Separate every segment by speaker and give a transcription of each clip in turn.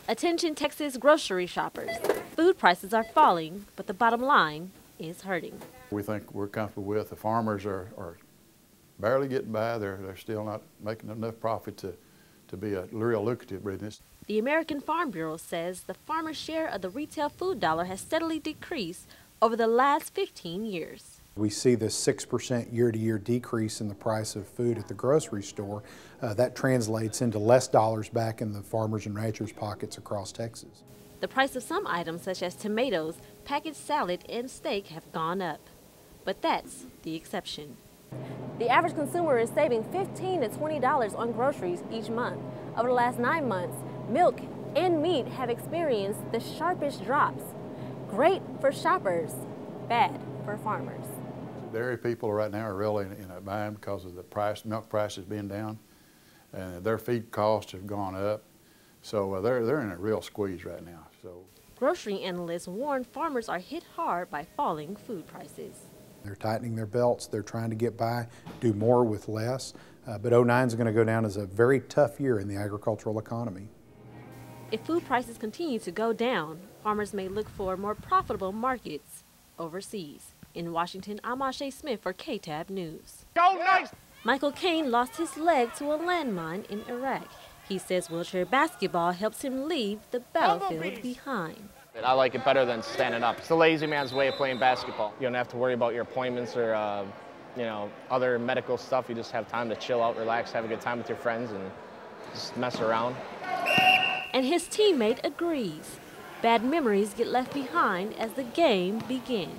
Speaker 1: Attention Texas grocery shoppers. Food prices are falling, but the bottom line is hurting.
Speaker 2: We think we're comfortable with. The farmers are barely getting by. They're still not making enough profit to be a real lucrative business.
Speaker 1: The American Farm Bureau says the farmer's share of the retail food dollar has steadily decreased over the last 15 years.
Speaker 3: We see this 6% year-to-year decrease in the price of food at the grocery store. That translates into less dollars back in the farmers and ranchers' pockets across Texas.
Speaker 1: The price of some items such as tomatoes, packaged salad, and steak have gone up. But that's the exception. The average consumer is saving $15 to $20 on groceries each month. Over the last 9 months, milk and meat have experienced the sharpest drops. Great for shoppers, bad for farmers.
Speaker 2: Dairy people right now are really in a bind because of the milk prices being down, and their feed costs have gone up. So they're in a real squeeze right now. So
Speaker 1: grocery analysts warn farmers are hit hard by falling food prices.
Speaker 3: They're tightening their belts. They're trying to get by, do more with less. But '09 is going to go down as a very tough year in the agricultural economy.
Speaker 1: If food prices continue to go down, farmers may look for more profitable markets overseas. In Washington, I'm Asmith for KTAB News.
Speaker 4: Go nice!
Speaker 1: Michael Caine lost his leg to a landmine in Iraq. He says wheelchair basketball helps him leave the battlefield behind.
Speaker 4: I like it better than standing up. It's the lazy man's way of playing basketball. You don't have to worry about your appointments or other medical stuff. You just have time to chill out, relax, have a good time with your friends, and just mess around.
Speaker 1: And his teammate agrees. Bad memories get left behind as the game begins.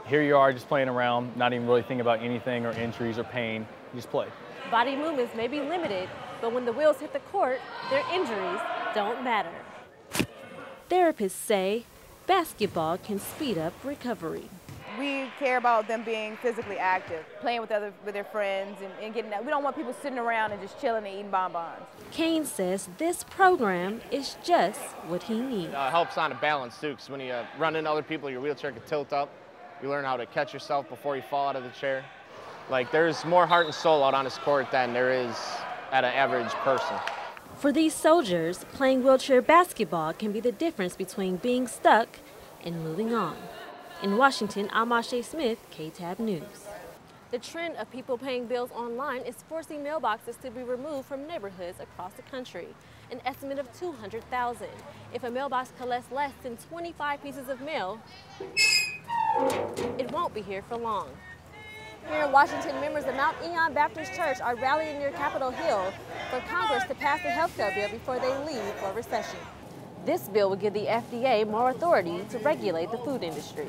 Speaker 5: Here you are just playing around, not even really thinking about anything or injuries or pain. You just play.
Speaker 1: Body movements may be limited, but when the wheels hit the court, their injuries don't matter. Therapists say basketball can speed up recovery.
Speaker 6: We care about them being physically active, playing with their friends and getting out. We don't want people sitting around and just chilling and eating bonbons.
Speaker 1: Caine says this program is just what he needs.
Speaker 4: It helps on a balance too, because when you run into other people, your wheelchair can tilt up. You learn how to catch yourself before you fall out of the chair. Like, there's more heart and soul out on this court than there is at an average person.
Speaker 1: For these soldiers, playing wheelchair basketball can be the difference between being stuck and moving on. In Washington, I'm Asmith, KTAB News. The trend of people paying bills online is forcing mailboxes to be removed from neighborhoods across the country, an estimate of 200,000. If a mailbox collects less than 25 pieces of mail, it won't be here for long. Here in Washington, members of Mount Eon Baptist Church are rallying near Capitol Hill for Congress to pass the health care bill before they leave for recession. This bill would give the FDA more authority to regulate the food industry.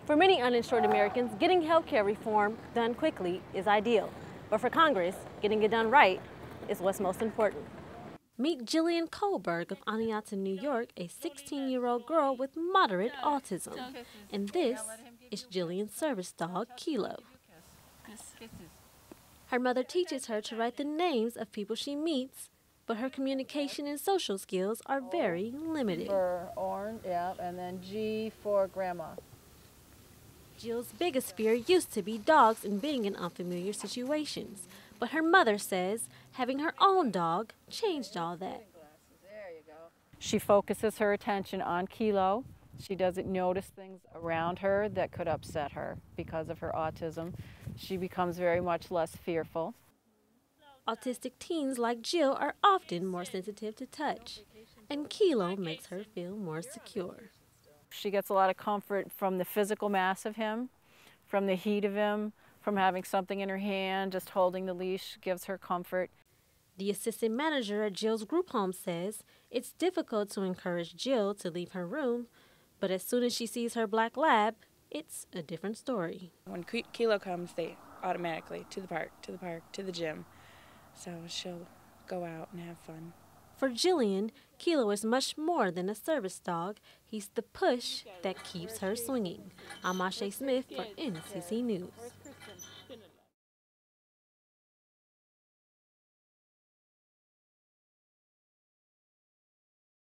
Speaker 1: For many uninsured Americans, getting health care reform done quickly is ideal. But for Congress, getting it done right is what's most important. Meet Jillian Kohlberg of Aniata, New York, a 16-year-old girl with moderate autism. And this is Jillian's service dog, Kilo. Her mother teaches her to write the names of people she meets, but her communication and social skills are very limited.
Speaker 7: For orange, yeah, and then G for grandma.
Speaker 1: Jill's biggest fear used to be dogs and being in unfamiliar situations. But her mother says having her own dog changed all that.
Speaker 7: She focuses her attention on Kilo. She doesn't notice things around her that could upset her because of her autism. She becomes very much less fearful.
Speaker 1: Autistic teens like Jill are often more sensitive to touch, and Kilo makes her feel more secure.
Speaker 7: She gets a lot of comfort from the physical mass of him, from the heat of him, from having something in her hand, just holding the leash gives her comfort.
Speaker 1: The assistant manager at Jill's group home says it's difficult to encourage Jill to leave her room, but as soon as she sees her black lab, it's a different story.
Speaker 8: When Kilo comes, they automatically to the park, to the gym. So she'll go out and have fun.
Speaker 1: For Jillian, Kilo is much more than a service dog. He's the push that keeps her swinging. I'm Asmith for NCC News.